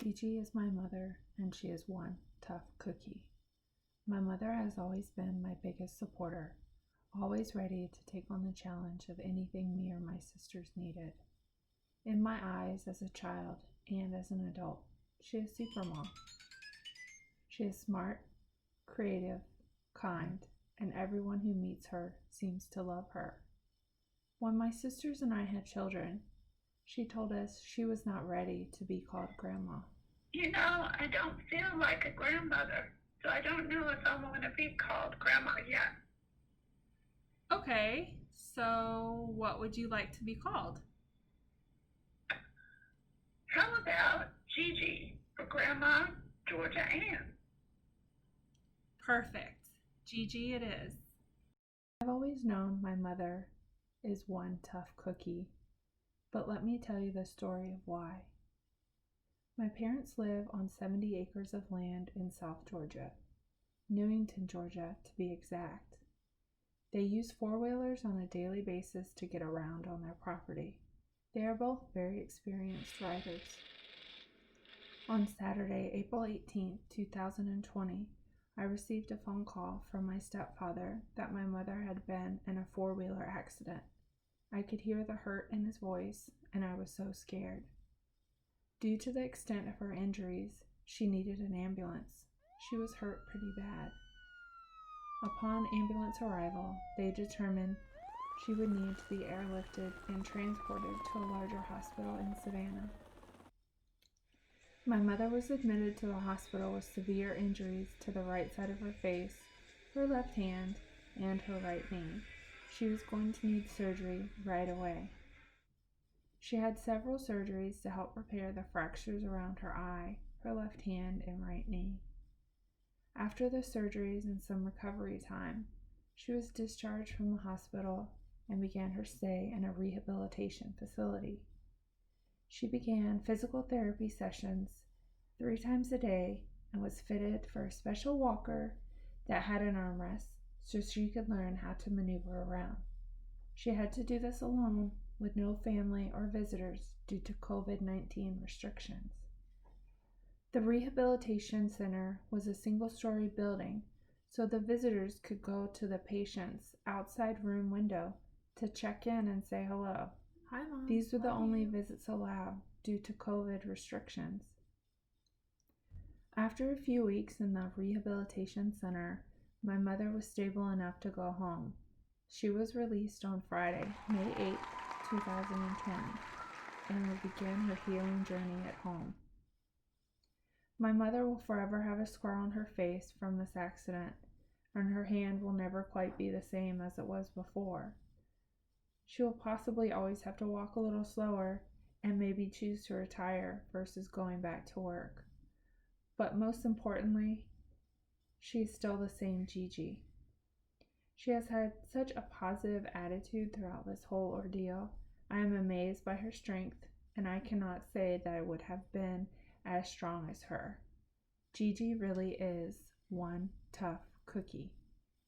Gigi is my mother, and she is one tough cookie. My mother has always been my biggest supporter, always ready to take on the challenge of anything me or my sisters needed. In my eyes, as a child and as an adult, she is Supermom. She is smart, creative, kind, and everyone who meets her seems to love her. When my sisters and I had children, she told us she was not ready to be called Grandma. I don't feel like a grandmother, so I don't know if I want to be called Grandma yet. Okay, so what would you like to be called? How about Gigi for Grandma Georgia Ann? Perfect. Gigi it is. I've always known my mother is one tough cookie, but let me tell you the story of why. My parents live on 70 acres of land in South Georgia, Newington, Georgia to be exact. They use four-wheelers on a daily basis to get around on their property. They are both very experienced riders. On Saturday, April 18, 2020, I received a phone call from my stepfather that my mother had been in a four-wheeler accident. I could hear the hurt in his voice, and I was so scared. Due to the extent of her injuries, she needed an ambulance. She was hurt pretty bad. Upon ambulance arrival, they determined she would need to be airlifted and transported to a larger hospital in Savannah. My mother was admitted to the hospital with severe injuries to the right side of her face, her left hand, and her right knee. She was going to need surgery right away. She had several surgeries to help repair the fractures around her eye, her left hand, and right knee. After the surgeries and some recovery time, she was discharged from the hospital and began her stay in a rehabilitation facility. She began physical therapy sessions 3 times a day and was fitted for a special walker that had an armrest so she could learn how to maneuver around. She had to do this alone with no family or visitors due to COVID-19 restrictions. The rehabilitation center was a single-story building, so the visitors could go to the patient's outside room window to check in and say hello. Hi, Mom. These were the Love only you. visits allowed due to COVID restrictions. After a few weeks in the rehabilitation center, my mother was stable enough to go home. She was released on Friday, May 8, 2020, and will begin her healing journey at home. My mother will forever have a scar on her face from this accident, and her hand will never quite be the same as it was before. She will possibly always have to walk a little slower and maybe choose to retire versus going back to work. But most importantly, she is still the same Gigi. She has had such a positive attitude throughout this whole ordeal. I am amazed by her strength, and I cannot say that I would have been as strong as her. Gigi really is one tough cookie.